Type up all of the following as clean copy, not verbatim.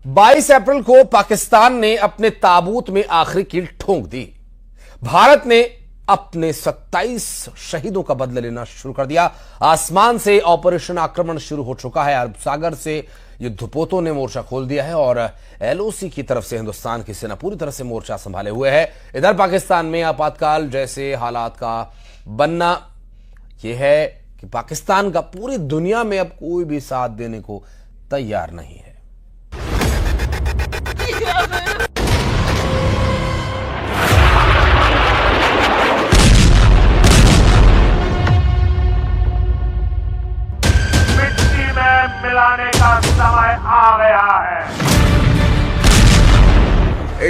22 अप्रैल को पाकिस्तान ने अपने ताबूत में आखिरी कील ठोंक दी। भारत ने अपने 27 शहीदों का बदला लेना शुरू कर दिया। आसमान से ऑपरेशन आक्रमण शुरू हो चुका है। अरब सागर से युद्धपोतों ने मोर्चा खोल दिया है और एलओसी की तरफ से हिंदुस्तान की सेना पूरी तरह से मोर्चा संभाले हुए है। इधर पाकिस्तान में आपातकाल जैसे हालात का बनना यह है कि पाकिस्तान का पूरी दुनिया में अब कोई भी साथ देने को तैयार नहीं है। मिट्टी में मिलाने का समय आ गया है।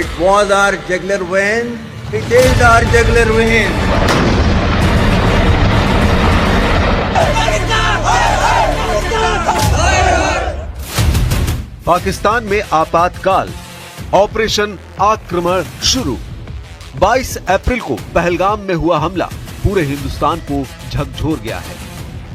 It was our jugular vein. It is our jugular vein. Pakistan में आपातकाल, ऑपरेशन आक्रमण शुरू। 22 अप्रैल को पहलगाम में हुआ हमला पूरे हिंदुस्तान को झकझोर गया है।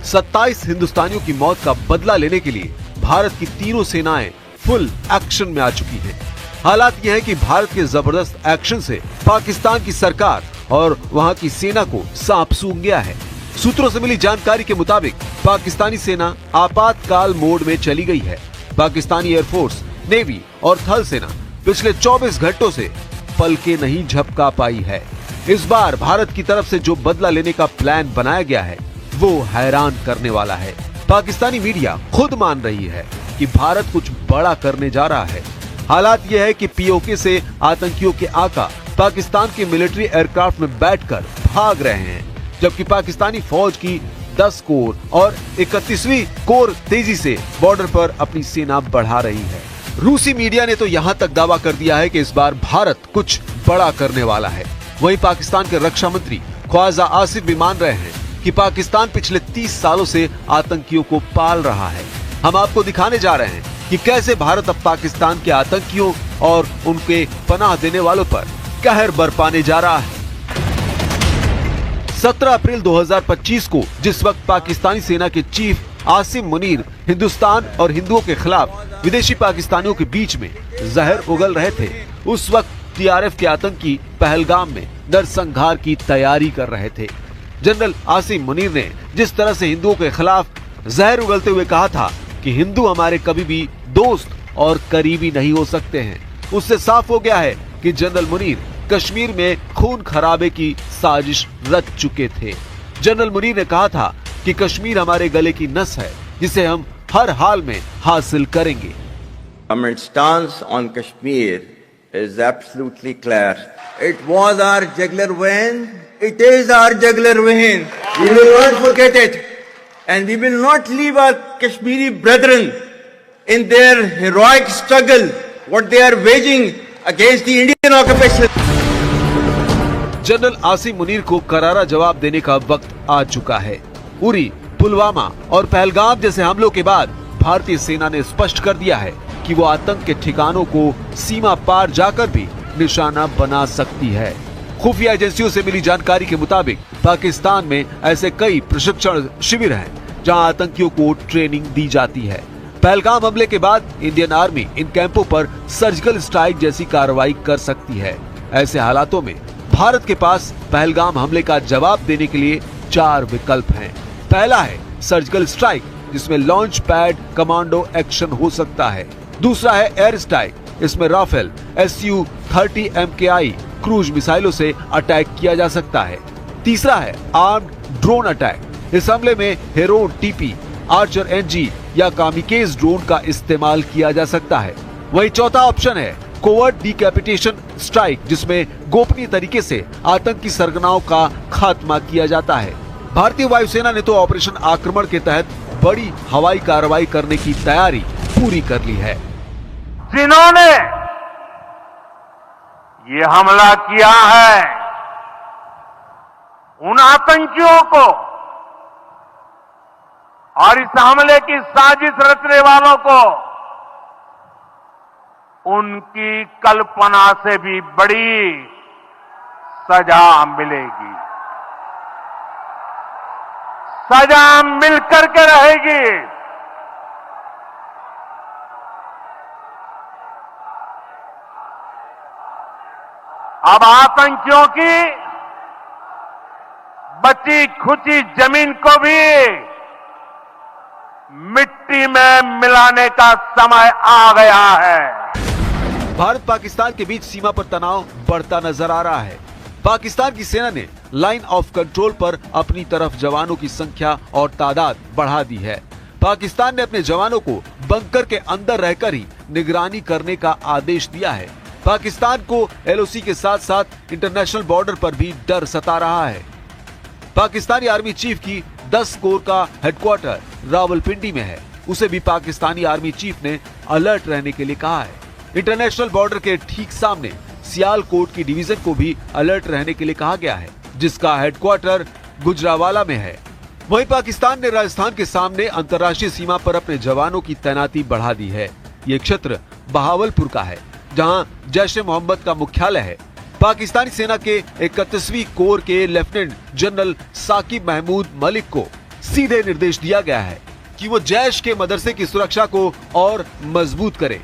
27 हिंदुस्तानियों की मौत का बदला लेने के लिए भारत की तीनों सेनाएं फुल एक्शन में आ चुकी हैं। हालात यह है कि भारत के जबरदस्त एक्शन से पाकिस्तान की सरकार और वहां की सेना को सांप सूंघ गया है। सूत्रों से मिली जानकारी के मुताबिक पाकिस्तानी सेना आपातकाल मोड में चली गई है। पाकिस्तानी एयरफोर्स, नेवी और थल सेना पिछले 24 घंटों से पलके नहीं झपका पाई है। इस बार भारत की तरफ से जो बदला लेने का प्लान बनाया गया है वो हैरान करने वाला है। पाकिस्तानी मीडिया खुद मान रही है कि भारत कुछ बड़ा करने जा रहा है। हालात यह है कि पीओके से आतंकियों के आका पाकिस्तान के मिलिट्री एयरक्राफ्ट में बैठकर भाग रहे हैं, जबकि पाकिस्तानी फौज की 10 कोर और 31वीं कोर तेजी से बॉर्डर पर अपनी सेना बढ़ा रही है। रूसी मीडिया ने तो यहाँ तक दावा कर दिया है कि इस बार भारत कुछ बड़ा करने वाला है। वहीं पाकिस्तान के रक्षा मंत्री ख्वाजा आसिफ भी मान रहे हैं कि पाकिस्तान पिछले 30 सालों से आतंकियों को पाल रहा है। हम आपको दिखाने जा रहे हैं कि कैसे भारत अब पाकिस्तान के आतंकियों और उनके पनाह देने वालों पर कहर बरपाने जा रहा है। 17 अप्रैल 2025 को जिस वक्त पाकिस्तानी सेना के चीफ आसिम मुनीर हिंदुस्तान और हिंदुओं के खिलाफ विदेशी पाकिस्तानियों के बीच में जहर उगल रहे थे, उस वक्त टीआरएफ के आतंकी पहलगाम में नरसंहार की तैयारी कर रहे थे। जनरल आसिम मुनीर ने जिस तरह से हिंदुओं के खिलाफ जहर उगलते हुए कहा था कि हिंदू हमारे कभी भी दोस्त और करीबी नहीं हो सकते हैं, उससे साफ हो गया है कि जनरल मुनीर कश्मीर में खून खराबे की साजिश रच चुके थे। जनरल मुनीर ने कहा था कि कश्मीर हमारे गले की नस है जिसे हम हर हाल में हासिल करेंगे। Our stance on Kashmir is absolutely clear. It was our jugular vein. It is our jugular vein. We will not forget it, and we will not leave our Kashmiri brethren in their heroic struggle, what they are waging against the Indian occupation. General Asim Munir को करारा जवाब देने का वक्त आ चुका है। उरी, पुलवामा और पहलगाम जैसे हमलों के बाद भारतीय सेना ने स्पष्ट कर दिया है कि वो आतंक के ठिकानों को सीमा पार जाकर भी निशाना बना सकती है। खुफिया एजेंसियों से मिली जानकारी के मुताबिक पाकिस्तान में ऐसे कई प्रशिक्षण शिविर हैं जहां आतंकियों को ट्रेनिंग दी जाती है। पहलगाम हमले के बाद इंडियन आर्मी इन कैंपों पर सर्जिकल स्ट्राइक जैसी कार्रवाई कर सकती है। ऐसे हालातों में भारत के पास पहलगाम हमले का जवाब देने के लिए 4 विकल्प हैं। पहला है सर्जिकल स्ट्राइक, जिसमें लॉन्च पैड कमांडो एक्शन हो सकता है। दूसरा है एयर स्ट्राइक, इसमें राफेल Su-30 MKI क्रूज मिसाइलों से अटैक किया जा सकता है। तीसरा है आर्म्ड ड्रोन अटैक, इस हमले में हेरोन टीपी, आर्चर एनजी या कामिकेज ड्रोन का इस्तेमाल किया जा सकता है। वही चौथा ऑप्शन है कोवर्ट डिकैपिटेशन स्ट्राइक, जिसमें गोपनीय तरीके से आतंकी सरगनाओं का खात्मा किया जाता है। भारतीय वायुसेना ने तो ऑपरेशन आक्रमण के तहत बड़ी हवाई कार्रवाई करने की तैयारी पूरी कर ली है। जिन्होंने ये हमला किया है, उन आतंकियों को और इस हमले की साजिश रचने वालों को उनकी कल्पना से भी बड़ी सजा मिलेगी। सजा मिलकर के रहेगी। अब आतंकियों की बची खुची जमीन को भी मिट्टी में मिलाने का समय आ गया है। भारत पाकिस्तान के बीच सीमा पर तनाव बढ़ता नजर आ रहा है। पाकिस्तान की सेना ने लाइन ऑफ कंट्रोल पर अपनी तरफ जवानों की संख्या और तादाद बढ़ा दी है। पाकिस्तान ने अपने जवानों को बंकर के अंदर रहकर ही निगरानी करने का आदेश दिया है। पाकिस्तान को एलओसी के साथ साथ इंटरनेशनल बॉर्डर पर भी डर सता रहा है। पाकिस्तानी आर्मी चीफ की 10 कोर का हेडक्वार्टर रावलपिंडी में है। उसे भी पाकिस्तानी आर्मी चीफ ने अलर्ट रहने के लिए कहा है। इंटरनेशनल बॉर्डर के ठीक सामने सियालकोट की डिवीजन को भी अलर्ट रहने के लिए कहा गया है, जिसका हेडक्वार्टर गुजरावाला में है। वहीं पाकिस्तान ने राजस्थान के सामने अंतर्राष्ट्रीय सीमा पर अपने जवानों की तैनाती बढ़ा दी है। ये क्षेत्र बहावलपुर का है, जहां जैश-ए-मोहम्मद का मुख्यालय है। पाकिस्तानी सेना के 31वीं कोर के लेफ्टिनेंट जनरल साकिब महमूद मलिक को सीधे निर्देश दिया गया है कि वो जैश के मदरसे की सुरक्षा को और मजबूत करे।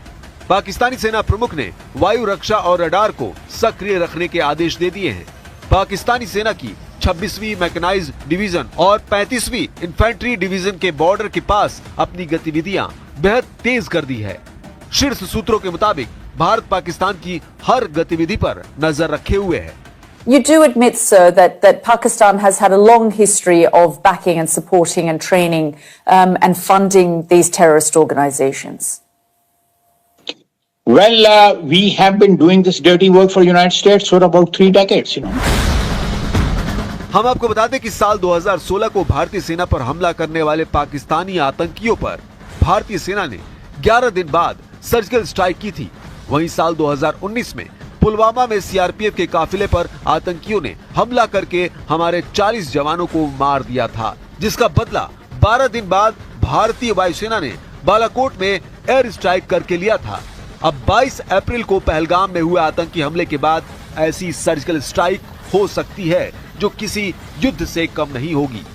पाकिस्तानी सेना प्रमुख ने वायु रक्षा और रडार को सक्रिय रखने के आदेश दे दिए हैं। पाकिस्तानी सेना की 26वीं मैकेनाइज्ड डिवीजन और 35वीं इन्फेंट्री डिवीजन के बॉर्डर के पास अपनी गतिविधियां बेहद तेज कर दी है। शीर्ष सूत्रों के मुताबिक भारत पाकिस्तान की हर गतिविधि पर नजर रखे हुए है। You do admit, sir, that Pakistan has had a long history of backing and supporting and training and funding these terrorist organizations. Well, we have been doing this dirty work for United States for about 3 decades, you know. हम आपको बता दें कि साल 2016 को भारतीय सेना पर हमला करने वाले पाकिस्तानी आतंकियों पर भारतीय सेना ने 11 दिन बाद सर्जिकल स्ट्राइक की थी। वहीं साल 2019 में पुलवामा में सीआरपीएफ के काफिले पर आतंकियों ने हमला करके हमारे 40 जवानों को मार दिया था, जिसका बदला 12 दिन बाद भारतीय वायुसेना ने बालाकोट में एयर स्ट्राइक करके लिया था। अब 22 अप्रैल को पहलगाम में हुए आतंकी हमले के बाद ऐसी सर्जिकल स्ट्राइक हो सकती है जो किसी युद्ध से कम नहीं होगी।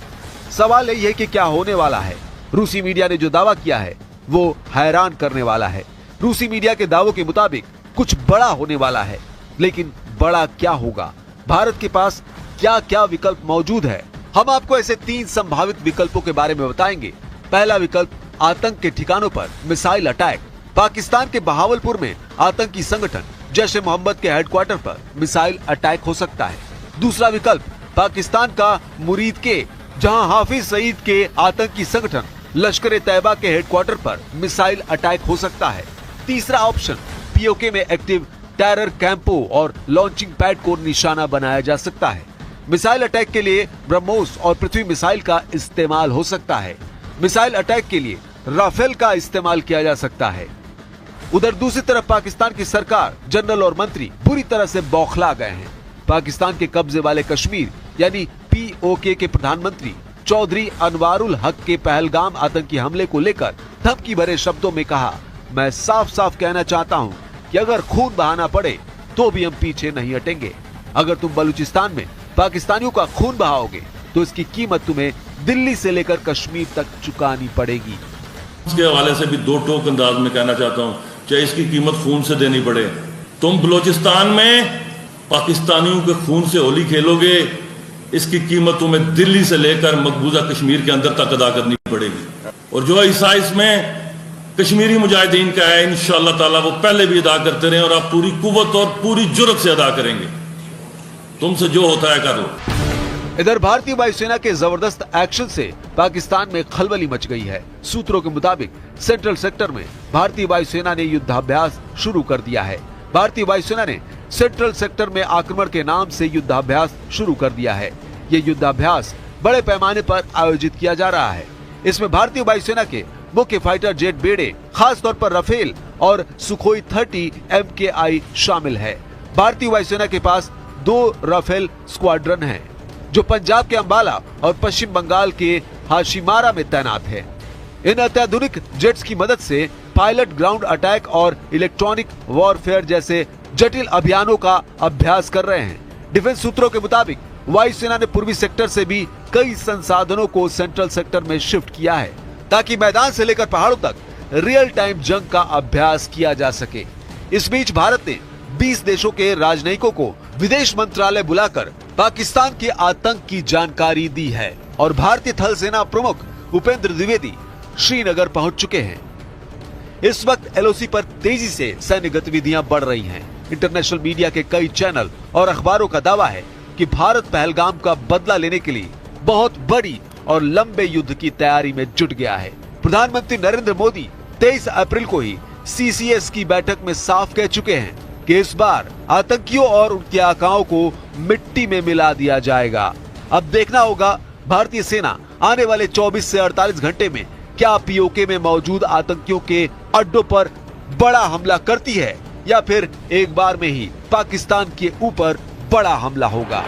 सवाल यही है कि क्या होने वाला है। रूसी मीडिया ने जो दावा किया है वो हैरान करने वाला है। रूसी मीडिया के दावों के मुताबिक कुछ बड़ा होने वाला है, लेकिन बड़ा क्या होगा? भारत के पास क्या क्या विकल्प मौजूद है? हम आपको ऐसे 3 संभावित विकल्पों के बारे में बताएंगे। पहला विकल्प, आतंक के ठिकानों पर मिसाइल अटैक। पाकिस्तान के बहावलपुर में आतंकी संगठन जैश-ए-मोहम्मद के हेडक्वार्टर पर मिसाइल अटैक हो सकता है। दूसरा विकल्प, पाकिस्तान का मुरीद के, जहां हाफिज सईद के आतंकी संगठन लश्कर-ए-तैयबा के हेडक्वार्टर पर मिसाइल अटैक हो सकता है। तीसरा ऑप्शन, पीओके में एक्टिव टेरर कैंपों और लॉन्चिंग पैड को निशाना बनाया जा सकता है। मिसाइल अटैक के लिए ब्रह्मोस और पृथ्वी मिसाइल का इस्तेमाल हो सकता है। मिसाइल अटैक के लिए राफेल का इस्तेमाल किया जा सकता है। उधर दूसरी तरफ पाकिस्तान की सरकार, जनरल और मंत्री बुरी तरह से बौखला गए हैं। पाकिस्तान के कब्जे वाले कश्मीर यानी पीओके के प्रधानमंत्री चौधरी अनवारुल हक के पहलगाम आतंकी हमले को लेकर धमकी भरे शब्दों में कहा, मैं साफ साफ कहना चाहता हूं कि अगर खून बहाना पड़े तो भी हम पीछे नहीं हटेंगे। अगर तुम बलूचिस्तान में पाकिस्तानियों का खून बहाओगे तो इसकी कीमत तुम्हें दिल्ली से लेकर कश्मीर तक चुकानी पड़ेगी। इसके हवाले से भी 2 टोक अंदाज में कहना चाहता हूं, चाहे इसकी कीमत खून से देनी पड़े। तुम बलूचिस्तान में पाकिस्तानियों के खून से होली खेलोगे, इसकी कीमत तुम्हें दिल्ली से लेकर मकबूजा कश्मीर के अंदर तक अदा करनी पड़ेगी। और जो हिस्सा इसमें कश्मीरी मुजाहिदीन का है, इंशाअल्लाह ताला वो पहले भी अदा करते रहे और आप पूरी कुव्वत और पूरी जुर्रत से अदा करेंगे। तुमसे जो होता है कर लो। इधर भारतीय वायुसेना के जबरदस्त एक्शन से पाकिस्तान में खलबली मच गई है। सूत्रों के मुताबिक सेंट्रल सेक्टर में भारतीय वायुसेना ने युद्धाभ्यास शुरू कर दिया है। भारतीय वायुसेना ने सेंट्रल सेक्टर में आक्रमण के नाम से युद्धाभ्यास शुरू कर दिया है। ये युद्धाभ्यास बड़े पैमाने पर आयोजित किया जा रहा है। इसमें भारतीय वायुसेना के मुख्य फाइटर जेट बेड़े, खास तौर पर राफेल और सुखोई 30 MKI शामिल है। भारतीय वायुसेना के पास 2 राफेल स्क्वाड्रन हैं, जो पंजाब के अंबाला और पश्चिम बंगाल के हाशिमारा में तैनात है। इन अत्याधुनिक जेट्स की मदद से पायलट ग्राउंड अटैक और इलेक्ट्रॉनिक वॉरफेयर जैसे जटिल अभियानों का अभ्यास कर रहे हैं। डिफेंस सूत्रों के मुताबिक वायुसेना ने पूर्वी सेक्टर से भी कई संसाधनों को सेंट्रल सेक्टर में शिफ्ट किया है, ताकि मैदान से लेकर पहाड़ों तक रियल टाइम जंग का अभ्यास किया जा सके। इस बीच भारत ने 20 देशों के राजनयिकों को विदेश मंत्रालय बुलाकर पाकिस्तान के आतंक की जानकारी दी है और भारतीय थल सेना प्रमुख उपेंद्र द्विवेदी श्रीनगर पहुंच चुके हैं। इस वक्त एलओसी पर तेजी से सैन्य गतिविधियां बढ़ रही हैं। इंटरनेशनल मीडिया के कई चैनल और अखबारों का दावा है कि भारत पहलगाम का बदला लेने के लिए बहुत बड़ी और लंबे युद्ध की तैयारी में जुट गया है। प्रधानमंत्री नरेंद्र मोदी 23 अप्रैल को ही सीसीएस की बैठक में साफ कह चुके हैं कि इस बार आतंकियों और उनके आकाओं को मिट्टी में मिला दिया जाएगा। अब देखना होगा भारतीय सेना आने वाले 24 से 48 घंटे में क्या पीओके में मौजूद आतंकियों के अड्डों पर बड़ा हमला करती है या फिर एक बार में ही पाकिस्तान के ऊपर बड़ा हमला होगा।